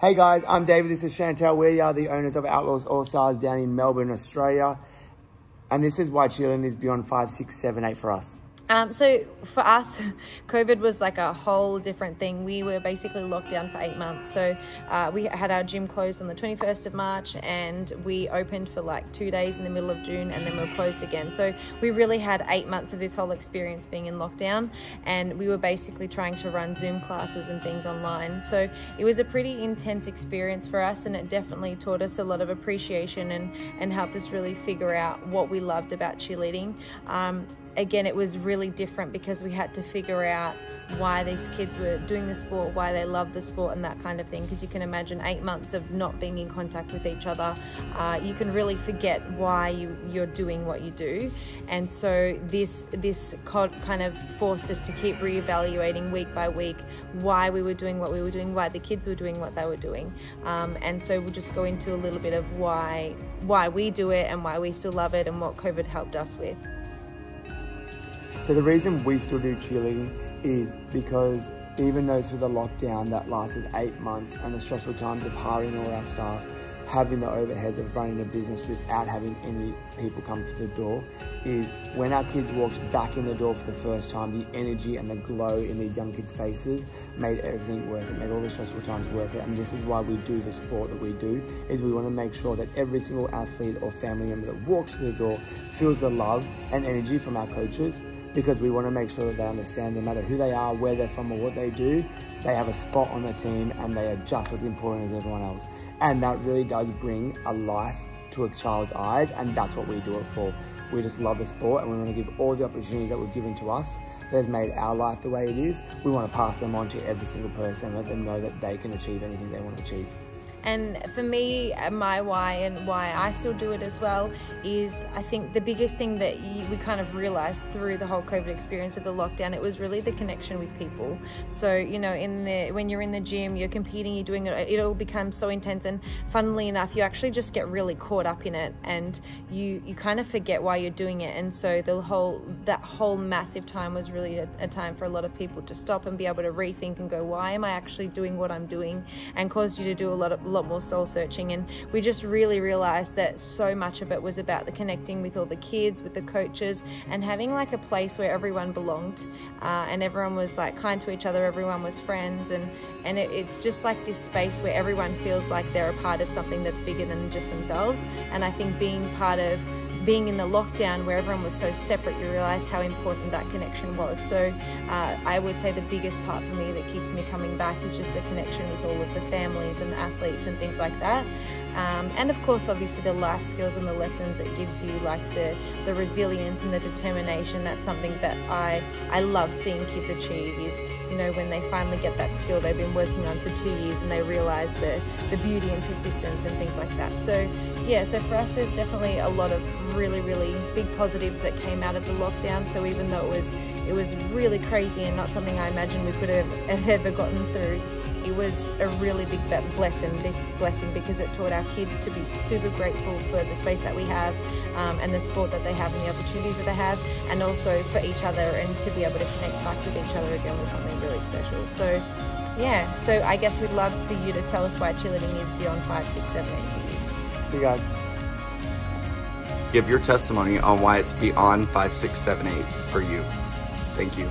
Hey guys, I'm David, this is Chantel. We are the owners of Outlaws All Stars down in Melbourne, Australia. And this is why cheerleading is beyond 5, 6, 7, 8 for us. So for us, COVID was like a whole different thing. We were basically locked down for 8 months. So we had our gym closed on the 21st of March and we opened for like 2 days in the middle of June and then we were closed again. So we really had 8 months of this whole experience being in lockdown, and we were basically trying to run Zoom classes and things online. So it was a pretty intense experience for us, and it definitely taught us a lot of appreciation and helped us really figure out what we loved about cheerleading. Again, it was really different because we had to figure out why these kids were doing the sport, why they love the sport and that kind of thing, because you can imagine 8 months of not being in contact with each other, you can really forget why you're doing what you do. And so this kind of forced us to keep reevaluating week by week why we were doing what we were doing, why the kids were doing what they were doing. And so we'll just go into a little bit of why we do it and why we still love it and what COVID helped us with. So the reason we still do cheerleading is because even though through the lockdown that lasted 8 months and the stressful times of hiring all our staff, having the overheads of running a business without having any people come through the door, is when our kids walked back in the door for the first time, the energy and the glow in these young kids' faces made everything worth it, made all the stressful times worth it. And this is why we do the sport that we do, is we want to make sure that every single athlete or family member that walks through the door feels the love and energy from our coaches, because we want to make sure that they understand no matter who they are, where they're from or what they do, they have a spot on the team and they are just as important as everyone else. And that really does bring a life to a child's eyes, and that's what we do it for. We just love the sport and we want to give all the opportunities that were given to us that has made our life the way it is. We want to pass them on to every single person and let them know that they can achieve anything they want to achieve. And for me, my why and why I still do it as well is, I think the biggest thing that we kind of realized through the whole COVID experience of the lockdown, it was really the connection with people. So, you know, when you're in the gym, you're competing, you're doing it, it all becomes so intense, and funnily enough, you actually just get really caught up in it and you kind of forget why you're doing it. And so that whole massive time was really a time for a lot of people to stop and be able to rethink and go, why am I actually doing what I'm doing? And caused you to do a lot more soul searching. And we just really realized that so much of it was about the connecting with all the kids, with the coaches, and having like a place where everyone belonged, and everyone was like kind to each other, everyone was friends, and it's just like this space where everyone feels like they're a part of something that's bigger than just themselves. And I think being in the lockdown where everyone was so separate, you realize how important that connection was. So I would say the biggest part for me that keeps me coming back is just the connection with all of the families and the athletes and things like that. And of course, obviously the life skills and the lessons it gives you, like the resilience and the determination. That's something that I love seeing kids achieve, is, you know, when they finally get that skill they've been working on for 2 years and they realize the beauty and persistence and things like that. So yeah, so for us there's definitely a lot of really, really big positives that came out of the lockdown. So even though it was really crazy and not something I imagined we could have ever gotten through, it was a really big blessing because it taught our kids to be super grateful for the space that we have, and the sport that they have and the opportunities that they have, and also for each other, and to be able to connect back with each other again was something really special. So yeah, so I guess we'd love for you to tell us why cheerleading is beyond 5, 6, 7, 8 for you. See you guys. Give your testimony on why it's beyond 5, 6, 7, 8 for you. Thank you.